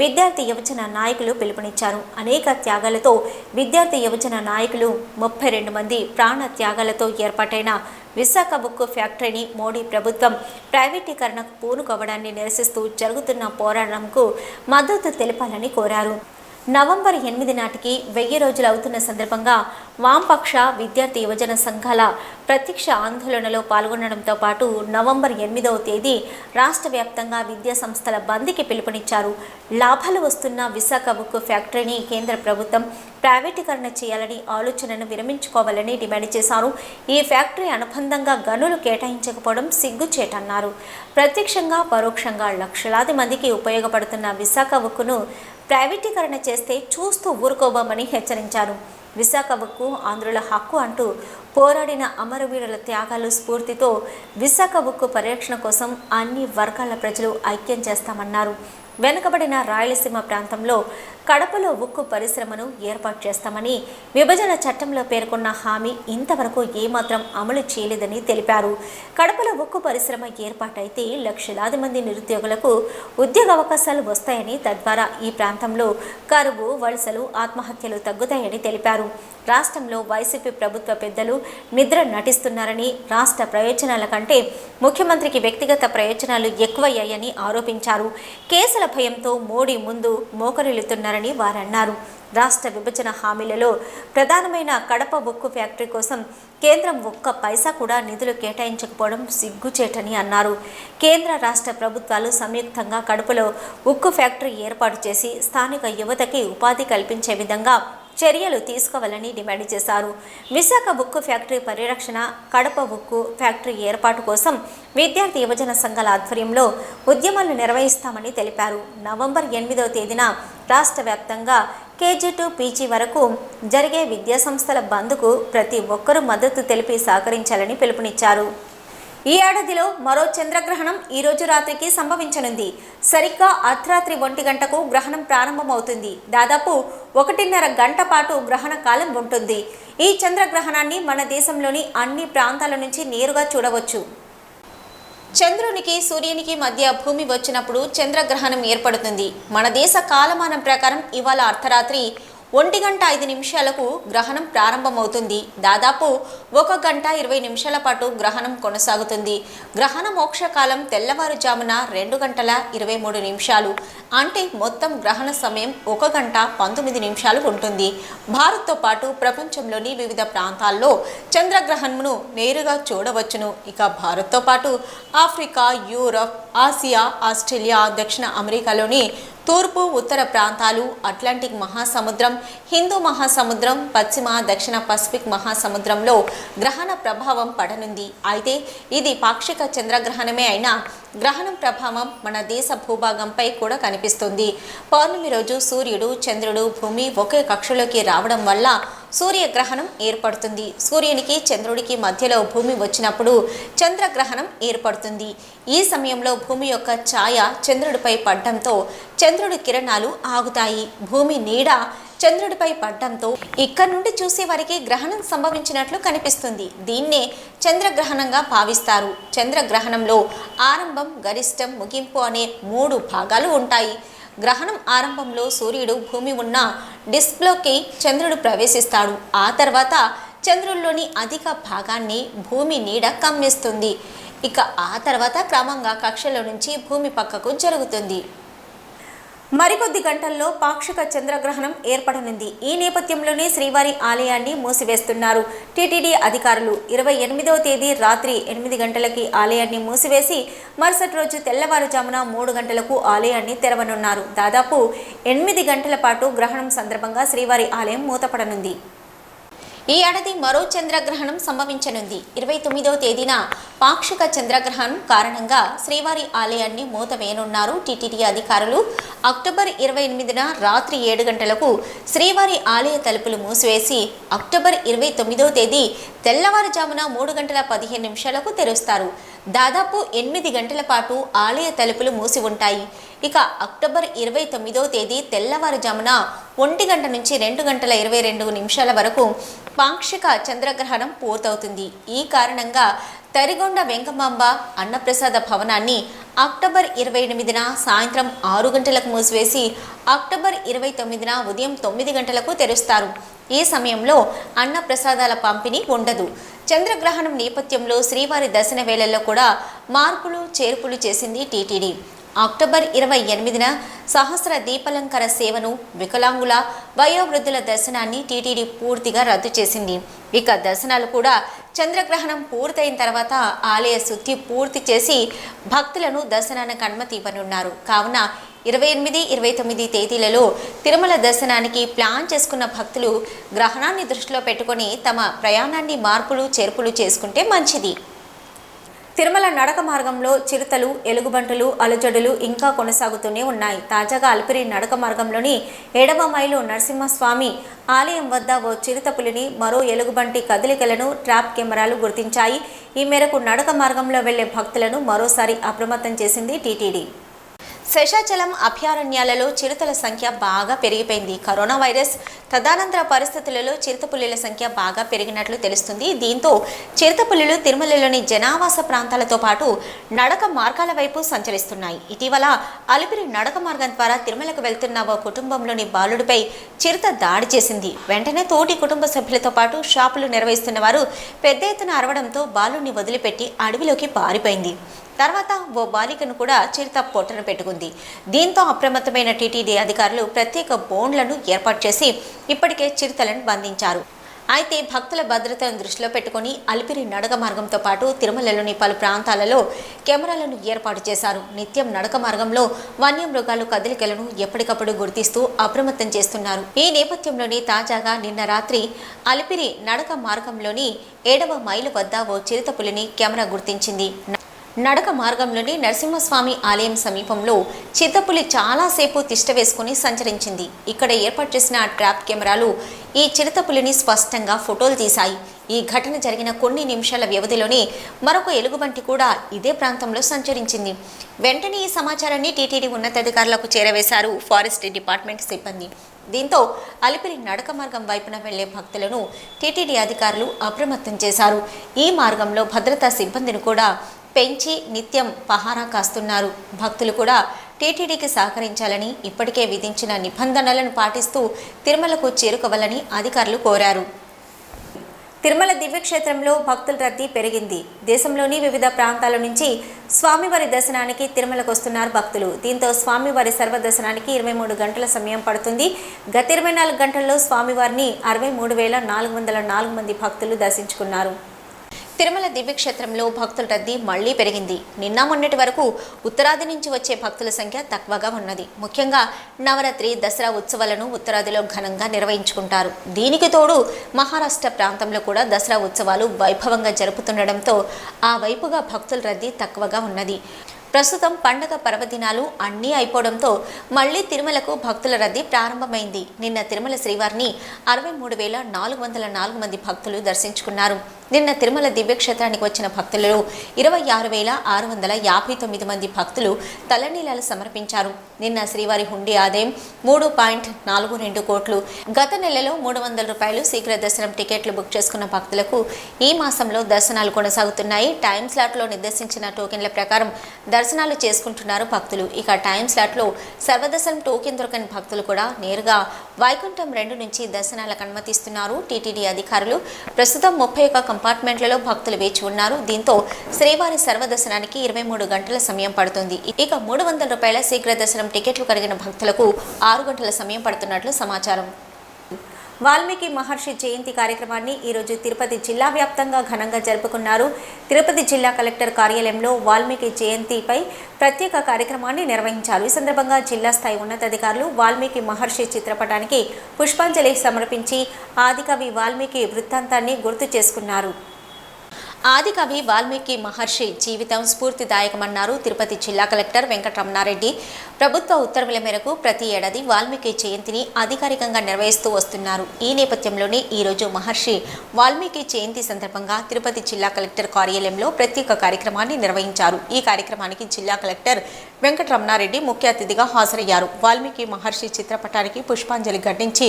S1: విద్యార్థి యువజన నాయకులు పిలుపునిచ్చారు. అనేక త్యాగాలతో విద్యార్థి యువజన నాయకులు 32 మంది ప్రాణ త్యాగాలతో ఏర్పాటైన విశాఖ ఉక్కు ఫ్యాక్టరీని మోడీ ప్రభుత్వం ప్రైవేటీకరణకు పూనుకోవడాన్ని నిరసిస్తూ జరుగుతున్న పోరాటంకు మద్దతు తెలపాలని కోరారు. నవంబర్ 8 నాటికి 1000 రోజులు అవుతున్న సందర్భంగా వామపక్ష విద్యార్థి యువజన సంఘాల ప్రత్యక్ష ఆందోళనలో పాల్గొనడంతో పాటు నవంబర్ 8వ తేదీ రాష్ట్ర వ్యాప్తంగా విద్యా సంస్థల బంద్కి పిలుపునిచ్చారు. లాభాలు వస్తున్న విశాఖ ఉక్కు ఫ్యాక్టరీని కేంద్ర ప్రభుత్వం ప్రైవేటీకరణ చేయాలని ఆలోచనను విరమించుకోవాలని డిమాండ్ చేశారు. ఈ ఫ్యాక్టరీ అనుబంధంగా గనులు కేటాయించకపోవడం సిగ్గుచేటన్నారు. ప్రత్యక్షంగా పరోక్షంగా లక్షలాది మందికి ఉపయోగపడుతున్న విశాఖ ఉక్కును ప్రైవేటీకరణ చేస్తే చూస్తూ ఊరుకోబోమని హెచ్చరించారు. విశాఖ ఉక్కు ఆంధ్రుల హక్కు అంటూ పోరాడిన అమరవీరుల త్యాగాలు స్ఫూర్తితో విశాఖ ఉక్కు పరిరక్షణ కోసం అన్ని వర్గాల ప్రజలు ఐక్యం చేస్తామన్నారు. వెనుకబడిన రాయలసీమ ప్రాంతంలో కడపలో ఉక్కు పరిశ్రమను ఏర్పాటు చేస్తామని విభజన చట్టంలో పేర్కొన్న హామీ ఇంతవరకు ఏమాత్రం అమలు చేయలేదని తెలిపారు. కడపలో ఉక్కు పరిశ్రమ ఏర్పాటైతే లక్షలాది మంది నిరుద్యోగులకు ఉద్యోగ అవకాశాలు వస్తాయని, తద్వారా ఈ ప్రాంతంలో కరువు, వలసలు, ఆత్మహత్యలు తగ్గుతాయని తెలిపారు. రాష్ట్రంలో వైసీపీ ప్రభుత్వ పెద్దలు నిద్ర నటిస్తున్నారని, రాష్ట్ర ప్రయోజనాల కంటే ముఖ్యమంత్రికి వ్యక్తిగత ప్రయోజనాలు ఎక్కువయ్యాయని ఆరోపించారు. కేసుల భయంతో మోడీ ముందు మోకరిల్లుతున్నారని వారన్నారు. రాష్ట్ర విభజన హామీలలో ప్రధానమైన కడప ఉక్కు ఫ్యాక్టరీ కోసం కేంద్రం ఒక్క పైసా కూడా నిధులు కేటాయించకపోవడం సిగ్గుచేటని అన్నారు. కేంద్ర రాష్ట్ర ప్రభుత్వాలు సంయుక్తంగా కడపలో ఉక్కు ఫ్యాక్టరీ ఏర్పాటు చేసి స్థానిక యువతకి ఉపాధి కల్పించే విధంగా చర్యలు తీసుకోవాలని డిమాండ్ చేశారు. విశాఖ ఉక్కు ఫ్యాక్టరీ పరిరక్షణ, కడప ఉక్కు ఫ్యాక్టరీ ఏర్పాటు కోసం విద్యార్థి యువజన సంఘాల ఆధ్వర్యంలో ఉద్యమాలు నిర్వహిస్తామని తెలిపారు. నవంబర్ 8వ తేదీన రాష్ట్ర వ్యాప్తంగా కేజీ టు పీజీ వరకు జరిగే విద్యాసంస్థల బంద్కు ప్రతి ఒక్కరూ మద్దతు తెలిపి సహకరించాలని పిలుపునిచ్చారు. ఈ ఏడాదిలో మరో చంద్రగ్రహణం ఈ రోజు రాత్రికి సంభవించనుంది. సరిగ్గా అర్ధరాత్రి 1 గంటకు గ్రహణం ప్రారంభమవుతుంది. దాదాపు 1.5 గంట పాటు గ్రహణ కాలం ఉంటుంది. ఈ చంద్రగ్రహణాన్ని మన దేశంలోని అన్ని ప్రాంతాల నుంచి నేరుగా చూడవచ్చు. చంద్రునికి, సూర్యునికి మధ్య భూమి వచ్చినప్పుడు చంద్రగ్రహణం ఏర్పడుతుంది. మన దేశ కాలమానం ప్రకారం ఇవాళ అర్ధరాత్రి 1:05 గ్రహణం ప్రారంభమవుతుంది. దాదాపు 1:20 పాటు గ్రహణం కొనసాగుతుంది. గ్రహణ మోక్షకాలం తెల్లవారుజామున 2:23. అంటే మొత్తం గ్రహణ సమయం 1:19 ఉంటుంది. భారత్తో పాటు ప్రపంచంలోని వివిధ ప్రాంతాల్లో చంద్రగ్రహణమును నేరుగా చూడవచ్చును. ఇక భారత్తో పాటు ఆఫ్రికా, యూరప్, ఆసియా, ఆస్ట్రేలియా, దక్షిణ అమెరికాలోని తూర్పు, ఉత్తర ప్రాంతాలు, అట్లాంటిక్ మహాసముద్రం, హిందూ మహాసముద్రం, పశ్చిమ, దక్షిణ పసిఫిక్ మహాసముద్రంలో గ్రహణ ప్రభావం పడనుంది. అయితే ఇది పాక్షిక చంద్రగ్రహణమే అయినా గ్రహణం ప్రభావం మన దేశ భూభాగంపై కూడా కనిపిస్తుంది. పౌర్ణమి రోజు సూర్యుడు, చంద్రుడు, భూమి ఒకే కక్షలోకి రావడం వల్ల సూర్యగ్రహణం ఏర్పడుతుంది. సూర్యునికి, చంద్రుడికి మధ్యలో భూమి వచ్చినప్పుడు చంద్రగ్రహణం ఏర్పడుతుంది. ఈ సమయంలో భూమి యొక్క ఛాయ చంద్రుడిపై పడడంతో చంద్రుడి కిరణాలు ఆగుతాయి. భూమి నీడ చంద్రుడిపై పడడంతో ఇక్కడ నుండి చూసే వారికి గ్రహణం సంభవించినట్లు కనిపిస్తుంది. దీన్నే చంద్రగ్రహణంగా భావిస్తారు. చంద్రగ్రహణంలో ఆరంభం, గరిష్టం, ముగింపు అనే 3 భాగాలు ఉంటాయి. గ్రహణం ఆరంభంలో సూర్యుడు భూమి ఉన్న డిస్క్లోకి చంద్రుడు ప్రవేశిస్తాడు. ఆ తర్వాత చంద్రుల్లోని అధిక భాగాన్ని భూమి నీడ కమ్మేస్తుంది. ఇక ఆ తర్వాత క్రమంగా కక్షలో నుంచి భూమి పక్కకు జరుగుతుంది. మరికొద్ది గంటల్లో పాక్షిక చంద్రగ్రహణం ఏర్పడనుంది. ఈ నేపథ్యంలోనే శ్రీవారి ఆలయాన్ని మూసివేస్తున్నారు టీటీడీ అధికారులు. 28వ తేదీ రాత్రి 8 గంటలకి ఆలయాన్ని మూసివేసి మరుసటి రోజు తెల్లవారుజామున 3 గంటలకు ఆలయాన్ని తెరవనున్నారు. దాదాపు 8 గంటల పాటు గ్రహణం సందర్భంగా శ్రీవారి ఆలయం మూతపడనుంది. ఈ ఏడాది మరో చంద్రగ్రహణం సంభవించనుంది. 29వ తేదీన పాక్షిక చంద్రగ్రహణం కారణంగా శ్రీవారి ఆలయాన్ని మూతవేయనున్నారు టీటీడీ అధికారులు. అక్టోబర్ 28న రాత్రి 7 గంటలకు శ్రీవారి ఆలయ తలుపులు మూసివేసి అక్టోబర్ 29వ తేదీ తెల్లవారుజామున 3:15 తెరుస్తారు. దాదాపు 8 గంటల పాటు ఆలయ తలుపులు మూసి ఉంటాయి. ఇక అక్టోబర్ 29వ తేదీ తెల్లవారుజామున 1 గంట నుంచి 2:22 వరకు పాక్షిక చంద్రగ్రహణం పూర్తవుతుంది. ఈ కారణంగా తరిగొండ వెంకమాంబ అన్నప్రసాద భవనాన్ని అక్టోబర్ 28న సాయంత్రం 6 గంటలకు మూసివేసి అక్టోబర్ 29న ఉదయం 9 గంటలకు తెరుస్తారు. ఈ సమయంలో అన్నప్రసాదాల పంపిణీ ఉండదు. చంద్రగ్రహణం నేపథ్యంలో శ్రీవారి దర్శన వేళల్లో కూడా మార్పులు చేర్పులు చేసింది టీటీడీ. అక్టోబర్ 28న సహస్ర దీపాలంకర సేవను, వికలాంగుల, వయోవృద్ధుల దర్శనాన్ని టీటీడీ పూర్తిగా రద్దు చేసింది. ఇక దర్శనాలు కూడా చంద్రగ్రహణం పూర్తయిన తర్వాత ఆలయ శుద్ధి పూర్తి చేసి భక్తులను దర్శనానికి అనుమతి ఇవ్వనున్నారు. కావున 28, 29 తేదీలలో తిరుమల దర్శనానికి ప్లాన్ చేసుకున్న భక్తులు గ్రహణాన్ని దృష్టిలో పెట్టుకొని తమ ప్రయాణాన్ని మార్పులు చేర్పులు చేసుకుంటే మంచిది. తిరుమల నడక మార్గంలో చిరుతలు, ఎలుగుబంటులు, అలజడులు ఇంకా కొనసాగుతూనే ఉన్నాయి. తాజాగా అలిపిరి నడక మార్గంలోని 7వ మైలు నరసింహస్వామి ఆలయం వద్ద ఓ చిరుత పులిని, మరో ఎలుగుబంటి కదలికలను ట్రాప్ కెమెరాలు గుర్తించాయి. ఈ మేరకు నడక మార్గంలో వెళ్లే భక్తులను మరోసారి అప్రమత్తం చేసింది టీటీడీ. శేషాచలం అభయారణ్యాలలో చిరుతల సంఖ్య బాగా పెరిగిపోయింది. కరోనా వైరస్ తదనంతర పరిస్థితులలో చిరుతపులుల సంఖ్య బాగా పెరిగినట్లు తెలుస్తుంది. దీంతో చిరుతపులులు తిరుమలలోని జనావాస ప్రాంతాలతో పాటు నడక మార్గాల వైపు సంచరిస్తున్నాయి. ఇటీవల అలిపిరి నడక మార్గం ద్వారా తిరుమలకు వెళ్తున్న ఓ కుటుంబంలోని బాలుడిపై చిరుత దాడి చేసింది. వెంటనే తోటి కుటుంబ సభ్యులతో పాటు షాపులు నిర్వహిస్తున్న వారు పెద్ద ఎత్తున అరవడంతో బాలుడిని వదిలిపెట్టి అడవిలోకి పారిపోయింది. తర్వాత ఓ బాలికను కూడా చిరుత పొట్టన పెట్టుకుంది. దీంతో అప్రమత్తమైన టీటీడీ అధికారులు ప్రత్యేక బోన్లను ఏర్పాటు చేసి ఇప్పటికే చిరుతలను బంధించారు. అయితే భక్తుల భద్రతను దృష్టిలో పెట్టుకుని అలిపిరి నడక మార్గంతో పాటు తిరుమలలోని పలు ప్రాంతాలలో కెమెరాలను ఏర్పాటు చేశారు. నిత్యం నడక మార్గంలో వన్యమృగాలు కదలికలను ఎప్పటికప్పుడు గుర్తిస్తూ అప్రమత్తం చేస్తున్నారు. ఈ నేపథ్యంలోనే తాజాగా నిన్న రాత్రి అలిపిరి నడక మార్గంలోని 7వ మైలు వద్ద ఓ చిరుతపులిని కెమెరా గుర్తించింది. నడక మార్గంలోని నరసింహస్వామి ఆలయం సమీపంలో చిరుతపులి చాలాసేపు తిష్ట వేసుకుని సంచరించింది. ఇక్కడ ఏర్పాటు చేసిన ట్రాప్ కెమెరాలు ఈ చిరుతపులిని స్పష్టంగా ఫోటోలు తీశాయి. ఈ ఘటన జరిగిన కొన్ని నిమిషాల వ్యవధిలోనే మరొక ఎలుగుబంటి కూడా ఇదే ప్రాంతంలో సంచరించింది. వెంటనే ఈ సమాచారాన్ని టీటీడీ ఉన్నతాధికారులకు చేరవేశారు ఫారెస్ట్ డిపార్ట్మెంట్ సిబ్బంది. దీంతో అలిపిరి నడక మార్గం వైపున వెళ్లే భక్తులను టీటీడీ అధికారులు అప్రమత్తం చేశారు. ఈ మార్గంలో భద్రతా సిబ్బందిని కూడా పెంచి నిత్యం పహారా కాస్తున్నారు. భక్తులు కూడా టీటీడీకి సహకరించాలని, ఇప్పటికే విధించిన నిబంధనలను పాటిస్తూ తిరుమలకు చేరుకోవాలని అధికారులు కోరారు. తిరుమల దివ్యక్షేత్రంలో భక్తుల రద్దీ పెరిగింది. దేశంలోని వివిధ ప్రాంతాల నుంచి స్వామివారి దర్శనానికి తిరుమలకు వస్తున్నారు భక్తులు. దీంతో స్వామివారి సర్వదర్శనానికి 23 గంటల సమయం పడుతుంది. గత 24 గంటల్లో స్వామివారిని 63,404 మంది భక్తులు దర్శించుకున్నారు. తిరుమల దివ్యక్షేత్రంలో భక్తుల రద్దీ మళ్లీ పెరిగింది. నిన్న మొన్నటి వరకు ఉత్తరాది నుంచి వచ్చే భక్తుల సంఖ్య తక్కువగా ఉన్నది. ముఖ్యంగా నవరాత్రి, దసరా ఉత్సవాలను ఉత్తరాదిలో ఘనంగా నిర్వహించుకుంటారు. దీనికి తోడు మహారాష్ట్ర ప్రాంతంలో కూడా దసరా ఉత్సవాలు వైభవంగా జరుపుతుండటంతో ఆ వైపుగా భక్తుల రద్దీ తక్కువగా ఉన్నది. ప్రస్తుతం పండగ పర్వదినాలు అన్నీ అయిపోవడంతో మళ్లీ తిరుమలకు భక్తుల రద్దీ ప్రారంభమైంది. నిన్న తిరుమల శ్రీవారిని 63,404 మంది భక్తులు దర్శించుకున్నారు. నిన్న తిరుమల దివ్యక్షేత్రానికి వచ్చిన భక్తులలో 26,659 మంది భక్తులు తలనీలాలు సమర్పించారు. నిన్న శ్రీవారి హుండీ ఆదాయం 3.42 కోట్లు. గత నెలలో 300 రూపాయలు శీఘ్ర దర్శనం టికెట్లు బుక్ చేసుకున్న భక్తులకు ఈ మాసంలో దర్శనాలు కొనసాగుతున్నాయి. టైం స్లాట్లో నిర్దేశించిన టోకెన్ల ప్రకారం దర్శనాలు చేసుకుంటున్నారు భక్తులు. ఇక టైం స్లాట్లో సర్వదర్శనం టోకెన్ దొరకని భక్తులు కూడా నేరుగా వైకుంఠం 2 నుంచి దర్శనాలకు అనుమతిస్తున్నారు టీటీడీ అధికారులు. ప్రస్తుతం 31 కంపార్ట్మెంట్లలో భక్తులు వేచి ఉన్నారు. దీంతో శ్రీవారి సర్వదర్శనానికి 23 గంటల సమయం పడుతుంది. ఇక 300 రూపాయల శీఘ్ర దర్శనం టికెట్లు కలిగిన భక్తులకు 6 గంటల సమయం పడుతున్నట్లు సమాచారం. వాల్మీకి మహర్షి జయంతి కార్యక్రమాన్ని ఈరోజు తిరుపతి జిల్లా వ్యాప్తంగా ఘనంగా జరుపుకున్నారు. తిరుపతి జిల్లా కలెక్టర్ కార్యాలయంలో వాల్మీకి జయంతిపై ప్రత్యేక కార్యక్రమాన్ని నిర్వహించారు. ఈ సందర్భంగా జిల్లా స్థాయి ఉన్నతాధికారులు వాల్మీకి మహర్షి చిత్రపటానికి పుష్పాంజలి సమర్పించి ఆదికవి వాల్మీకి వృత్తాంతాన్ని గుర్తు చేసుకున్నారు. ఆదికవి వాల్మీకి మహర్షి జీవితం స్ఫూర్తిదాయకమన్నారు తిరుపతి జిల్లా కలెక్టర్ వెంకటరమణారెడ్డి. ప్రభుత్వ ఉత్తర్వుల మేరకు ప్రతి ఏడాది వాల్మీకి జయంతిని అధికారికంగా నిర్వహిస్తూ వస్తున్నారు. ఈ నేపథ్యంలోనే ఈరోజు మహర్షి వాల్మీకి జయంతి సందర్భంగా తిరుపతి జిల్లా కలెక్టర్ కార్యాలయంలో ప్రత్యేక కార్యక్రమాన్ని నిర్వహించారు. ఈ కార్యక్రమానికి జిల్లా కలెక్టర్ వెంకటరమణారెడ్డి ముఖ్య అతిథిగా హాజరయ్యారు. వాల్మీకి మహర్షి చిత్రపటానికి పుష్పాంజలి ఘటించి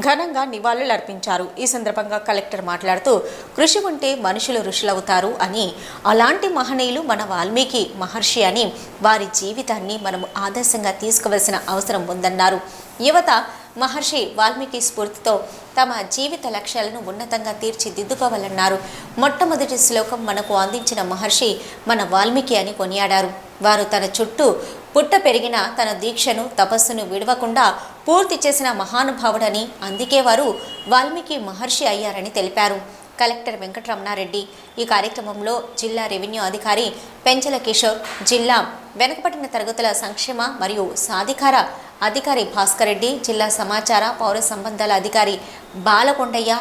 S1: ఘనంగా నివాళులర్పించారు. ఈ సందర్భంగా కలెక్టర్ మాట్లాడుతూ కృషి ఉంటే మనుషులు ఋషులవుతారు అని, అలాంటి మహనీయులు మన వాల్మీకి మహర్షి అని, వారి జీవితాన్ని మనం ఆదర్శంగా తీసుకోవాల్సిన అవసరం ఉందన్నారు. యువత మహర్షి వాల్మీకి స్ఫూర్తితో తమ జీవిత లక్ష్యాలను ఉన్నతంగా తీర్చిదిద్దుకోవాలన్నారు. మొట్టమొదటి శ్లోకం మనకు అందించిన మహర్షి మన వాల్మీకి అని కొనియాడారు. వారు తన చుట్టూ పుట్ట పెరిగిన తన దీక్షను, తపస్సును విడవకుండా పూర్తి చేసిన మహానుభావుడని, అందుకే వారు వాల్మీకి మహర్షి అయ్యారని తెలిపారు కలెక్టర్ వెంకటరమణారెడ్డి. ఈ కార్యక్రమంలో జిల్లా రెవెన్యూ అధికారి పెంచల కిషోర్, జిల్లా వెనుకబడిన తరగతుల సంక్షేమ మరియు సాధికార అధికారి భాస్కర్ రెడ్డి, జిల్లా సమాచార పౌర సంబంధాల అధికారి బాలకొండయ్య,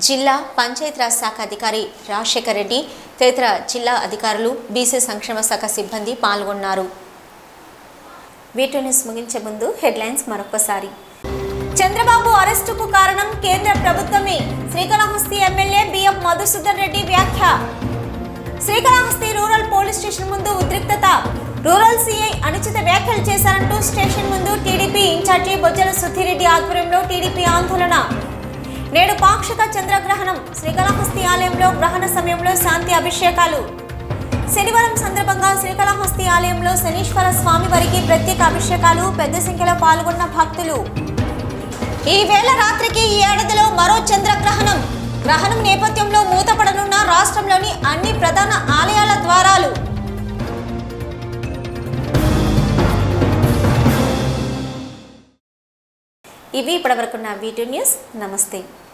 S1: జిల్లా పంచాయతీరాజ్ శాఖ అధికారి రాజశేఖర్ రెడ్డి తదితర జిల్లా అధికారులు, బీసీ సంక్షేమ శాఖ సిబ్బంది పాల్గొన్నారు. వీటి న్యూస్ ముగించే ముందు హెడ్లైన్స్ మరొకసారి. చంద్రబాబు అరెస్టుకు కారణం కేంద్ర ప్రభుత్వమే, శ్రీకాళహస్తి ఎమ్మెల్యే బిఎం మధుసూదన్ రెడ్డి వ్యాఖ్య. శ్రీకాళహస్తి రూరల్ పోలీస్ స్టేషన్ ముందు ఉద్రిక్తత, రూరల్ సిఐ అనుచిత వ్యాఖ్యలు చేశారంటూ స్టేషన్ ముందు టీడీపీ ఇన్ఛార్జి బొజ్జల సుధిరెడ్డి ఆధ్వర్యంలో టీడీపీ ఆందోళన. నేడు పాక్షిక చంద్రగ్రహణం, శ్రీకాళహస్తి ఆలయంలో గ్రహణ సమయంలో శాంతి అభిషేకాలు. శనివారం సందర్భంగా శ్రీకాళహస్తి ఆలయంలో శనీశ్వర స్వామివారికి ప్రత్యేక అభిషేకాలు, పెద్ద సంఖ్యలో పాల్గొన్న భక్తులు. ఈ వేళ రాత్రికి ఈ ఏడాదిలో మరో చంద్రగ్రహణం. గ్రహణం నేపథ్యంలో మూతపడనున్న రాష్ట్రంలోని అన్ని ప్రధాన ఆలయాల ద్వారాలు. ఇవి ఇప్పటివరకున్న వీడియో న్యూస్. నమస్తే.